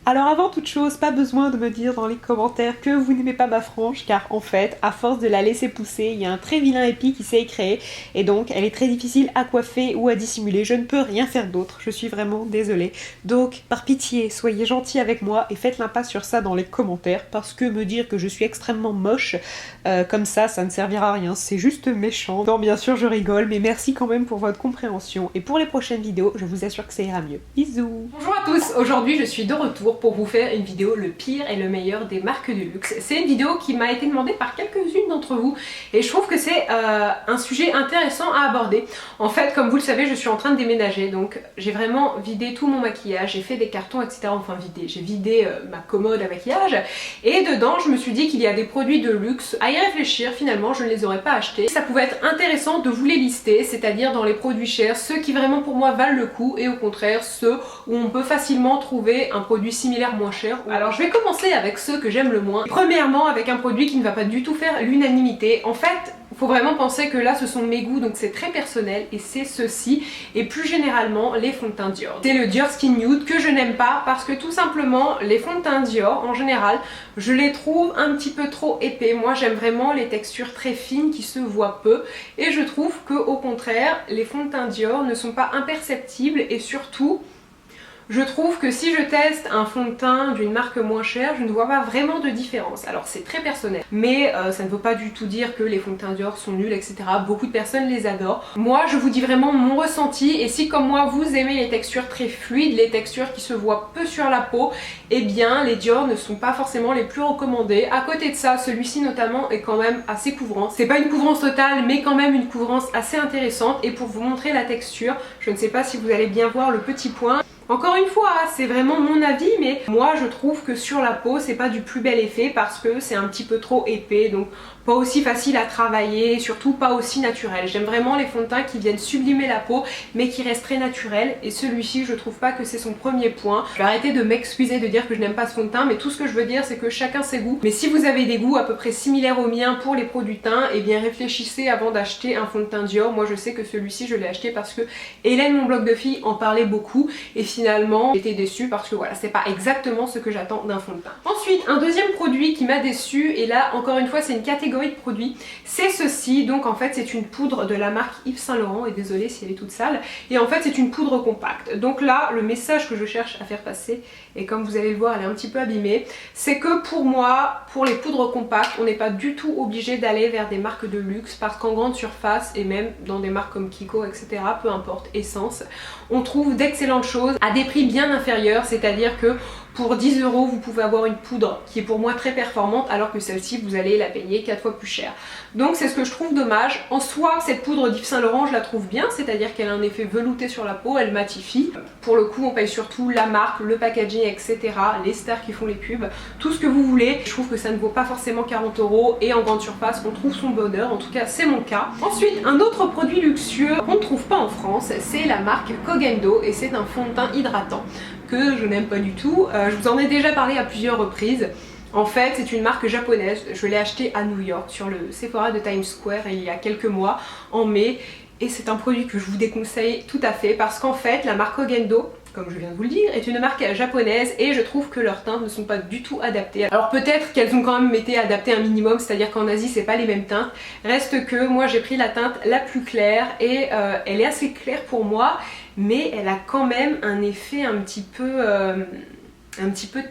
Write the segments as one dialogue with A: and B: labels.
A: Alors avant toute chose, pas besoin de me dire dans les commentaires que vous n'aimez pas ma frange, car en fait, à force de la laisser pousser, il y a un très vilain épi qui s'est créé, et donc elle est très difficile à coiffer ou à dissimuler. Je ne peux rien faire d'autre, je suis vraiment désolée. Donc, par pitié, soyez gentils avec moi et faites l'impasse sur ça dans les commentaires, parce que me dire que je suis extrêmement moche, comme ça ne servira à rien, c'est juste méchant. Non, bien sûr, je rigole, mais merci quand même pour votre compréhension, et pour les prochaines vidéos, je vous assure que ça ira mieux. Bisous!
B: Bonjour à tous, aujourd'hui je suis de retour pour vous faire une vidéo le pire et le meilleur des marques de luxe. C'est une vidéo qui m'a été demandée par quelques-unes d'entre vous et je trouve que c'est un sujet intéressant à aborder. En fait, comme vous le savez, je suis en train de déménager, donc j'ai vraiment vidé tout mon maquillage, j'ai fait des cartons, etc. Enfin j'ai vidé ma commode à maquillage et dedans je me suis dit qu'il y a des produits de luxe. À y réfléchir, finalement je ne les aurais pas achetés. Ça pouvait être intéressant de vous les lister, c'est-à-dire dans les produits chers, ceux qui vraiment pour moi valent le coup et au contraire ceux où on peut facilement trouver un produit similaire moins cher. Alors je vais commencer avec ceux que j'aime le moins. Premièrement avec un produit qui ne va pas du tout faire l'unanimité. En fait, il faut vraiment penser que là ce sont mes goûts, donc c'est très personnel et c'est ceci et plus généralement les fonds de teint Dior. C'est le Dior Skin Nude que je n'aime pas parce que tout simplement les fonds de teint Dior en général je les trouve un petit peu trop épais. Moi j'aime vraiment les textures très fines qui se voient peu et je trouve que au contraire les fonds de teint Dior ne sont pas imperceptibles et surtout je trouve que si je teste un fond de teint d'une marque moins chère, je ne vois pas vraiment de différence. Alors c'est très personnel, mais ça ne veut pas du tout dire que les fonds de teint Dior sont nuls, etc. Beaucoup de personnes les adorent. Moi je vous dis vraiment mon ressenti, et si comme moi vous aimez les textures très fluides, les textures qui se voient peu sur la peau, eh bien les Dior ne sont pas forcément les plus recommandés. À côté de ça, celui-ci notamment est quand même assez couvrant. C'est pas une couvrance totale, mais quand même une couvrance assez intéressante. Et pour vous montrer la texture, je ne sais pas si vous allez bien voir le petit point. Encore une fois, c'est vraiment mon avis, mais moi je trouve que sur la peau c'est pas du plus bel effet parce que c'est un petit peu trop épais, donc pas aussi facile à travailler, surtout pas aussi naturel. J'aime vraiment les fonds de teint qui viennent sublimer la peau mais qui restent très naturels, et celui-ci je trouve pas que c'est son premier point. Je vais arrêter de m'excuser de dire que je n'aime pas ce fond de teint, mais tout ce que je veux dire c'est que chacun ses goûts. Mais si vous avez des goûts à peu près similaires aux miens pour les produits teints, et bien réfléchissez avant d'acheter un fond de teint Dior. Moi je sais que celui-ci je l'ai acheté parce que Hélène, mon blog de filles, en parlait beaucoup et finalement j'étais déçue parce que voilà, c'est pas exactement ce que j'attends d'un fond de teint. Ensuite, un deuxième produit qui m'a déçue, et là encore une fois c'est une catégorie de produits, c'est ceci. Donc en fait c'est une poudre de la marque Yves Saint Laurent, et désolée si elle est toute sale, et en fait c'est une poudre compacte. Donc là le message que je cherche à faire passer, et comme vous allez le voir elle est un petit peu abîmée, c'est que pour moi, pour les poudres compactes, on n'est pas du tout obligé d'aller vers des marques de luxe, parce qu'en grande surface et même dans des marques comme Kiko, etc., peu importe, Essence, on trouve d'excellentes choses à des prix bien inférieurs. C'est-à-dire que pour 10 € vous pouvez avoir une poudre qui est pour moi très performante, alors que celle-ci vous allez la payer 4 fois plus cher. Donc c'est ce que je trouve dommage. En soi cette poudre d'Yves Saint Laurent je la trouve bien, c'est-à-dire qu'elle a un effet velouté sur la peau, elle matifie. Pour le coup on paye surtout la marque, le packaging, etc., les stars qui font les pubs, tout ce que vous voulez. Je trouve que ça ne vaut pas forcément 40 € et en grande surface on trouve son bonheur, en tout cas c'est mon cas. Ensuite un autre produit luxueux qu'on ne trouve pas en France, c'est la marque Cogendo, et c'est un fond de teint hydratant que je n'aime pas du tout. Je vous en ai déjà parlé à plusieurs reprises. En fait c'est une marque japonaise, je l'ai acheté à New York sur le Sephora de Times Square il y a quelques mois, en mai, et c'est un produit que je vous déconseille tout à fait parce qu'en fait la marque Cogendo, comme je viens de vous le dire, est une marque japonaise et je trouve que leurs teintes ne sont pas du tout adaptées. Alors peut-être qu'elles ont quand même été adaptées un minimum, c'est-à-dire qu'en Asie c'est pas les mêmes teintes. Reste que moi j'ai pris la teinte la plus claire et elle est assez claire pour moi, mais elle a quand même un effet un petit peu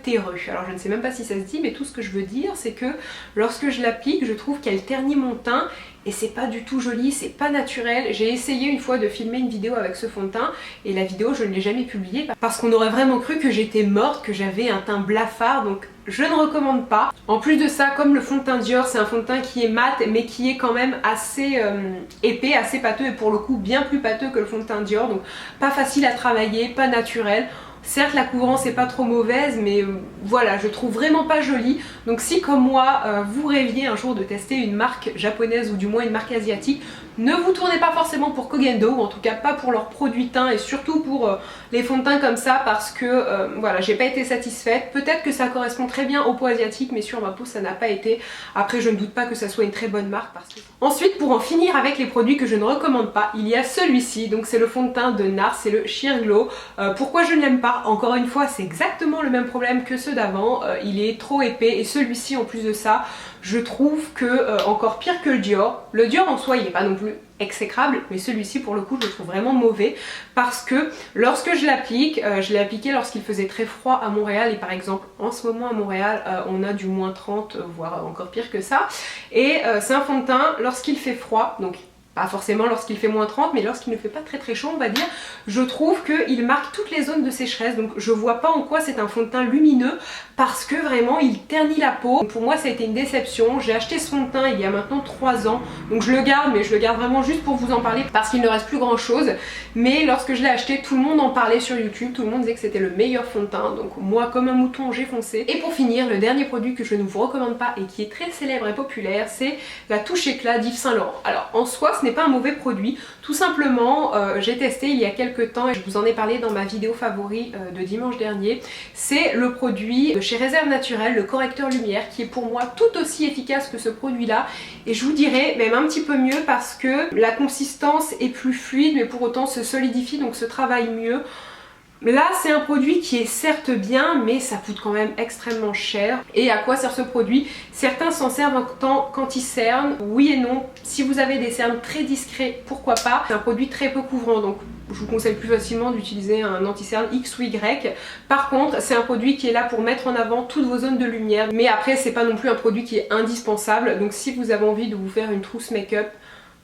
B: terreux. Alors je ne sais même pas si ça se dit, mais tout ce que je veux dire c'est que lorsque je l'applique je trouve qu'elle ternit mon teint et c'est pas du tout joli, c'est pas naturel. J'ai essayé une fois de filmer une vidéo avec ce fond de teint et la vidéo je ne l'ai jamais publiée parce qu'on aurait vraiment cru que j'étais morte, que j'avais un teint blafard, donc je ne recommande pas. En plus de ça, comme le fond de teint Dior c'est un fond de teint qui est mat mais qui est quand même assez épais, assez pâteux, et pour le coup bien plus pâteux que le fond de teint Dior, donc pas facile à travailler, pas naturel. Certes la couvrance est pas trop mauvaise, mais voilà, je trouve vraiment pas jolie. Donc si comme moi vous rêviez un jour de tester une marque japonaise ou du moins une marque asiatique, ne vous tournez pas forcément pour Cogendo, ou en tout cas pas pour leurs produits teints et surtout pour les fonds de teint comme ça, parce que voilà, j'ai pas été satisfaite. Peut-être que ça correspond très bien aux peaux asiatiques, mais sur ma peau ça n'a pas été. Après je ne doute pas que ça soit une très bonne marque parce que... Ensuite, pour en finir avec les produits que je ne recommande pas, il y a celui-ci, donc c'est le fond de teint de NARS, c'est le Sheer Glow. Pourquoi je ne l'aime pas? voir, encore une fois c'est exactement le même problème que ceux d'avant, il est trop épais et celui-ci en plus de ça je trouve que encore pire que le Dior. Le Dior en soi il n'est pas non plus exécrable, mais celui-ci pour le coup je le trouve vraiment mauvais parce que lorsque je l'applique, je l'ai appliqué lorsqu'il faisait très froid à Montréal et par exemple en ce moment à Montréal on a du moins 30 voire encore pire que ça et c'est un fond de teint lorsqu'il fait froid, donc pas forcément lorsqu'il fait moins 30 mais lorsqu'il ne fait pas très très chaud on va dire, je trouve qu'il marque toutes les zones de sécheresse, donc je vois pas en quoi c'est un fond de teint lumineux parce que vraiment il ternit la peau. Pour moi ça a été une déception, j'ai acheté ce fond de teint il y a maintenant 3 ans donc je le garde, mais je le garde vraiment juste pour vous en parler parce qu'il ne reste plus grand chose, mais lorsque je l'ai acheté tout le monde en parlait sur YouTube, tout le monde disait que c'était le meilleur fond de teint, donc moi comme un mouton j'ai foncé. Et pour finir, le dernier produit que je ne vous recommande pas et qui est très célèbre et populaire, c'est la touche éclat d'Yves Saint Laurent. Alors en soi ce n'est pas un mauvais produit, tout simplement j'ai testé il y a quelques temps et je vous en ai parlé dans ma vidéo favori de dimanche dernier. C'est le produit de chez Réserve Naturelle, le correcteur lumière, qui est pour moi tout aussi efficace que ce produit là et je vous dirais même un petit peu mieux parce que la consistance est plus fluide mais pour autant se solidifie donc se travaille mieux. Là c'est un produit qui est certes bien mais ça coûte quand même extrêmement cher. Et à quoi sert ce produit? Certains s'en servent quand ils cernent, oui et non. Si vous avez des cernes très discrets, pourquoi pas. C'est un produit très peu couvrant donc je vous conseille plus facilement d'utiliser un anti-cerne X ou Y. Par contre c'est un produit qui est là pour mettre en avant toutes vos zones de lumière, mais après c'est pas non plus un produit qui est indispensable, donc si vous avez envie de vous faire une trousse make-up,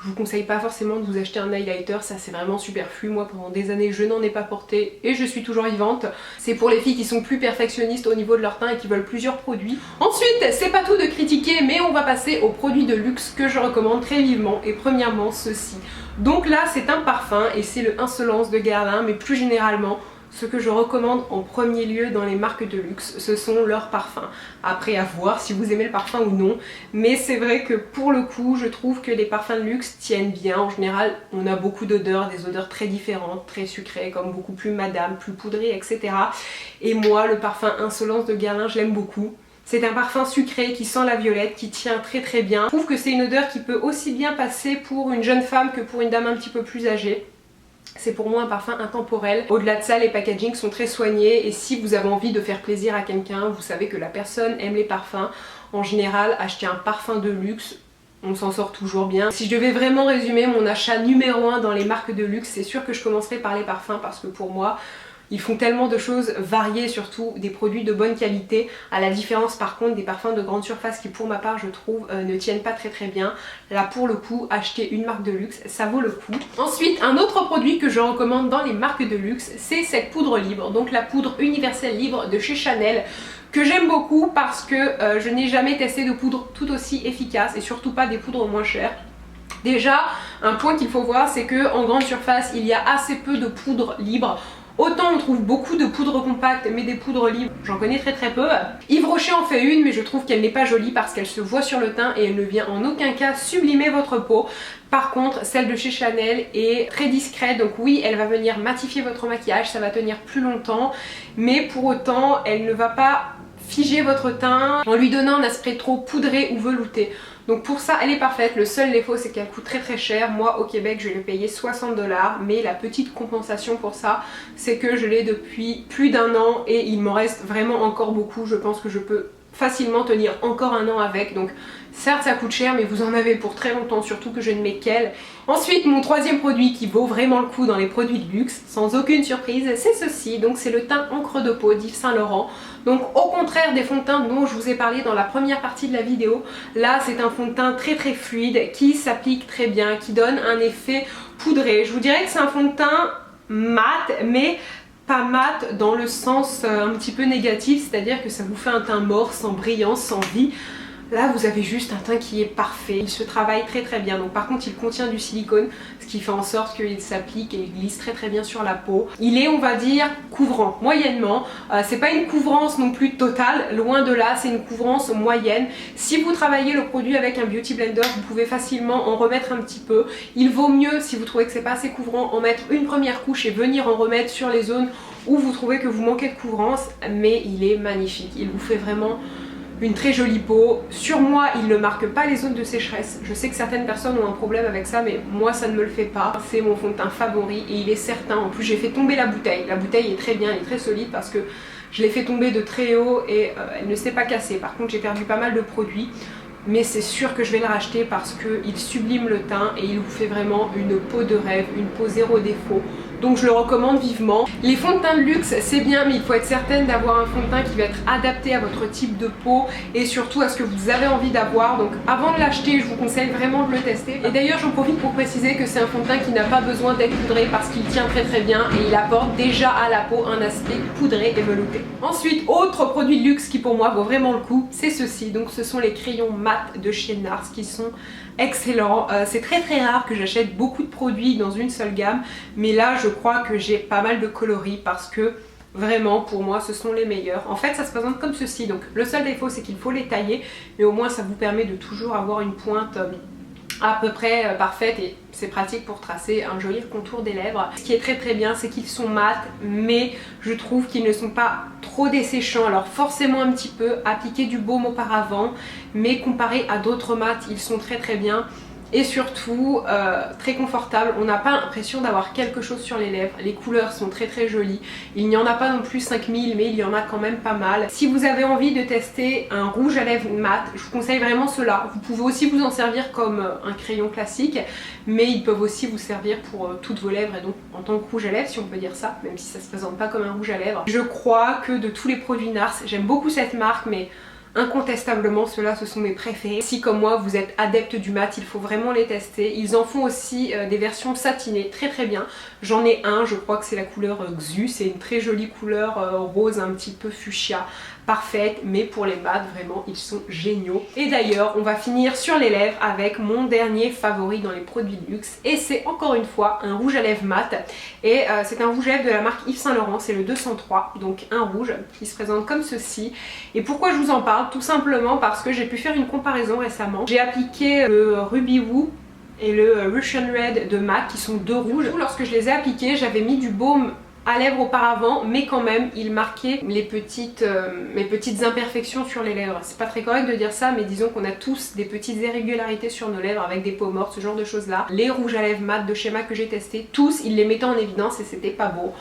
B: je vous conseille pas forcément de vous acheter un highlighter, ça c'est vraiment superflu. Moi pendant des années je n'en ai pas porté et je suis toujours vivante. C'est pour les filles qui sont plus perfectionnistes au niveau de leur teint et qui veulent plusieurs produits. Ensuite, c'est pas tout de critiquer, mais on va passer aux produits de luxe que je recommande très vivement. Et premièrement ceci. Donc là c'est un parfum et c'est le Insolence de Guerlain, mais plus généralement ce que je recommande en premier lieu dans les marques de luxe, ce sont leurs parfums. Après à voir si vous aimez le parfum ou non, mais c'est vrai que pour le coup, je trouve que les parfums de luxe tiennent bien. En général, on a beaucoup d'odeurs, des odeurs très différentes, très sucrées, comme beaucoup plus madame, plus poudrées, etc. Et moi, le parfum Insolence de Guerlain, je l'aime beaucoup. C'est un parfum sucré qui sent la violette, qui tient très très bien. Je trouve que c'est une odeur qui peut aussi bien passer pour une jeune femme que pour une dame un petit peu plus âgée. C'est pour moi un parfum intemporel. Au-delà de ça, les packagings sont très soignés et si vous avez envie de faire plaisir à quelqu'un, vous savez que la personne aime les parfums. En général, acheter un parfum de luxe, on s'en sort toujours bien. Si je devais vraiment résumer mon achat numéro 1 dans les marques de luxe, c'est sûr que je commencerai par les parfums parce que pour moi, ils font tellement de choses variées, surtout des produits de bonne qualité, à la différence par contre des parfums de grande surface qui pour ma part je trouve ne tiennent pas très très bien. Là pour le coup, acheter une marque de luxe, ça vaut le coup. Ensuite, un autre produit que je recommande dans les marques de luxe, c'est cette poudre libre, donc la poudre universelle libre de chez Chanel, que j'aime beaucoup parce que je n'ai jamais testé de poudre tout aussi efficace et surtout pas des poudres moins chères. Déjà, un point qu'il faut voir, c'est que en grande surface, il y a assez peu de poudre libre. Autant on trouve beaucoup de poudres compactes, mais des poudres libres, j'en connais très très peu. Yves Rocher en fait une, mais je trouve qu'elle n'est pas jolie parce qu'elle se voit sur le teint et elle ne vient en aucun cas sublimer votre peau. Par contre, celle de chez Chanel est très discrète, donc oui, elle va venir matifier votre maquillage, ça va tenir plus longtemps, mais pour autant, elle ne va pas figer votre teint en lui donnant un aspect trop poudré ou velouté. Donc pour ça elle est parfaite, le seul défaut c'est qu'elle coûte très très cher. Moi au Québec je l'ai payé 60 $, mais la petite compensation pour ça c'est que je l'ai depuis plus d'1 an et il m'en reste vraiment encore beaucoup. Je pense que je peux facilement tenir encore 1 an avec, donc certes ça coûte cher mais vous en avez pour très longtemps, surtout que je ne mets qu'elle. Ensuite mon troisième produit qui vaut vraiment le coup dans les produits de luxe, sans aucune surprise, c'est ceci, donc c'est le teint encre de peau d'Yves Saint Laurent. Donc au contraire des fonds de teint dont je vous ai parlé dans la première partie de la vidéo, là c'est un fond de teint très très fluide, qui s'applique très bien, qui donne un effet poudré. Je vous dirais que c'est un fond de teint mat, mais pas mat dans le sens un petit peu négatif, c'est-à-dire que ça vous fait un teint mort, sans brillance, sans vie. Là vous avez juste un teint qui est parfait, il se travaille très très bien. Donc par contre il contient du silicone, ce qui fait en sorte qu'il s'applique et glisse très très bien sur la peau. Il est on va dire couvrant, moyennement. C'est pas une couvrance non plus totale, loin de là, c'est une couvrance moyenne. Si vous travaillez le produit avec un beauty blender, vous pouvez facilement en remettre un petit peu. Il vaut mieux, si vous trouvez que c'est pas assez couvrant, en mettre une première couche et venir en remettre sur les zones où vous trouvez que vous manquez de couvrance. Mais il est magnifique, il vous fait vraiment une très jolie peau. Sur moi, il ne marque pas les zones de sécheresse. Je sais que certaines personnes ont un problème avec ça, mais moi ça ne me le fait pas. C'est mon fond de teint favori et il est certain. En plus, j'ai fait tomber la bouteille. La bouteille est très bien, elle est très solide parce que je l'ai fait tomber de très haut et elle ne s'est pas cassée. Par contre, j'ai perdu pas mal de produits. Mais c'est sûr que je vais le racheter parce qu'il sublime le teint et il vous fait vraiment une peau de rêve, une peau zéro défaut. Donc je le recommande vivement. Les fonds de teint de luxe c'est bien, mais il faut être certaine d'avoir un fond de teint qui va être adapté à votre type de peau et surtout à ce que vous avez envie d'avoir. Donc avant de l'acheter, je vous conseille vraiment de le tester. Et d'ailleurs j'en profite pour préciser que c'est un fond de teint qui n'a pas besoin d'être poudré parce qu'il tient très bien et il apporte déjà à la peau un aspect poudré et velouté. Ensuite, autre produit de luxe qui pour moi vaut vraiment le coup, c'est ceci. Donc ce sont les crayons mat de chez NARS qui sont excellent. C'est très rare que j'achète beaucoup de produits dans une seule gamme, mais là je crois que j'ai pas mal de coloris parce que vraiment pour moi ce sont les meilleurs. En fait ça se présente comme ceci, donc le seul défaut c'est qu'il faut les tailler, mais au moins ça vous permet de toujours avoir une pointe à peu près parfaite et c'est pratique pour tracer un joli contour des lèvres. Ce qui est très bien, c'est qu'ils sont mat, mais je trouve qu'ils ne sont pas trop desséchants. Alors forcément un petit peu, appliquer du baume auparavant, mais comparé à d'autres mats, ils sont très bien. Et surtout très confortable, on n'a pas l'impression d'avoir quelque chose sur les lèvres, les couleurs sont très jolies, il n'y en a pas non plus 5000 mais il y en a quand même pas mal. Si vous avez envie de tester un rouge à lèvres mat, je vous conseille vraiment cela. Vous pouvez aussi vous en servir comme un crayon classique, mais ils peuvent aussi vous servir pour toutes vos lèvres et donc en tant que rouge à lèvres si on peut dire ça, même si ça se présente pas comme un rouge à lèvres. Je crois que de tous les produits NARS, j'aime beaucoup cette marque mais incontestablement, ceux-là, ce sont mes préférés. Si comme moi, vous êtes adepte du mat, il faut vraiment les tester. Ils en font aussi des versions satinées, très bien. J'en ai un, je crois que c'est la couleur Xu. C'est une très jolie couleur rose, un petit peu fuchsia. Parfaite, mais pour les mats, vraiment, ils sont géniaux. Et d'ailleurs, on va finir sur les lèvres avec mon dernier favori dans les produits de luxe. Et c'est encore une fois un rouge à lèvres mat. Et c'est un rouge à lèvres de la marque Yves Saint Laurent, c'est le 203. Donc un rouge qui se présente comme ceci. Et pourquoi je vous en parle? Tout simplement parce que j'ai pu faire une comparaison récemment. J'ai appliqué le Ruby Woo et le Russian Red de MAC qui sont deux rouges. Lorsque je les ai appliqués, j'avais mis du baume à lèvres auparavant, mais quand même il marquait mes petites imperfections sur les lèvres. C'est pas très correct de dire ça, mais disons qu'on a tous des petites irrégularités sur nos lèvres avec des peaux mortes, ce genre de choses là. Les rouges à lèvres mat de chez MAC que j'ai testé, tous ils les mettaient en évidence et c'était pas beau.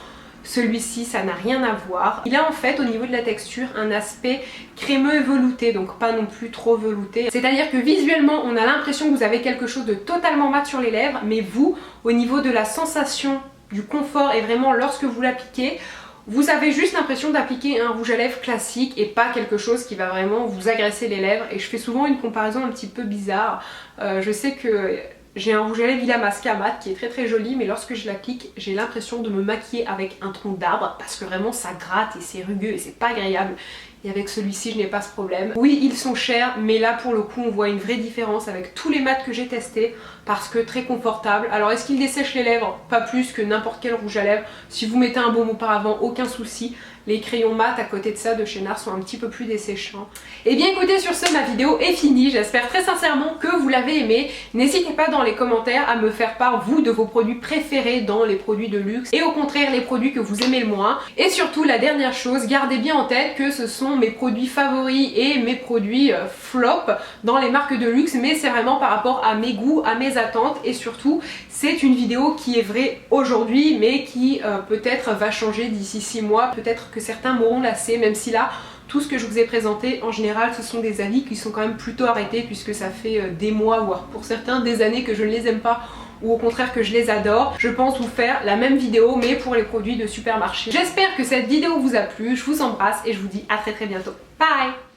B: Celui-ci ça n'a rien à voir. Il a en fait au niveau de la texture un aspect crémeux et velouté, donc pas non plus trop velouté. C'est-à-dire que visuellement on a l'impression que vous avez quelque chose de totalement mat sur les lèvres, mais vous, au niveau de la sensation du confort et vraiment lorsque vous l'appliquez, vous avez juste l'impression d'appliquer un rouge à lèvres classique et pas quelque chose qui va vraiment vous agresser les lèvres. Et je fais souvent une comparaison un petit peu bizarre. Je sais que j'ai un rouge à lèvres Villa Masca mat qui est très joli, mais lorsque je l'applique, j'ai l'impression de me maquiller avec un tronc d'arbre parce que vraiment ça gratte et c'est rugueux et c'est pas agréable. Et avec celui-ci, je n'ai pas ce problème. Oui, ils sont chers, mais là pour le coup, on voit une vraie différence avec tous les mats que j'ai testés parce que très confortable. Alors est-ce qu'ils dessèchent les lèvres? Pas plus que n'importe quel rouge à lèvres. Si vous mettez un baume auparavant, aucun souci. Les crayons mat à côté de ça de chez NARS sont un petit peu plus desséchants. Et bien écoutez, sur ce, ma vidéo est finie. J'espère très sincèrement que vous l'avez aimé. N'hésitez pas dans les commentaires à me faire part, vous, de vos produits préférés dans les produits de luxe et au contraire les produits que vous aimez le moins. Et surtout, la dernière chose, gardez bien en tête que ce sont mes produits favoris et mes produits flop dans les marques de luxe, mais c'est vraiment par rapport à mes goûts, à mes attentes et surtout, c'est une vidéo qui est vraie aujourd'hui, mais qui peut-être va changer d'ici 6 mois. Peut-être que certains m'auront lassé, même si là tout ce que je vous ai présenté en général ce sont des avis qui sont quand même plutôt arrêtés puisque ça fait des mois voire pour certains des années que je ne les aime pas ou au contraire que je les adore. Je pense vous faire la même vidéo mais pour les produits de supermarché. J'espère que cette vidéo vous a plu, je vous embrasse et je vous dis à très bientôt. Bye!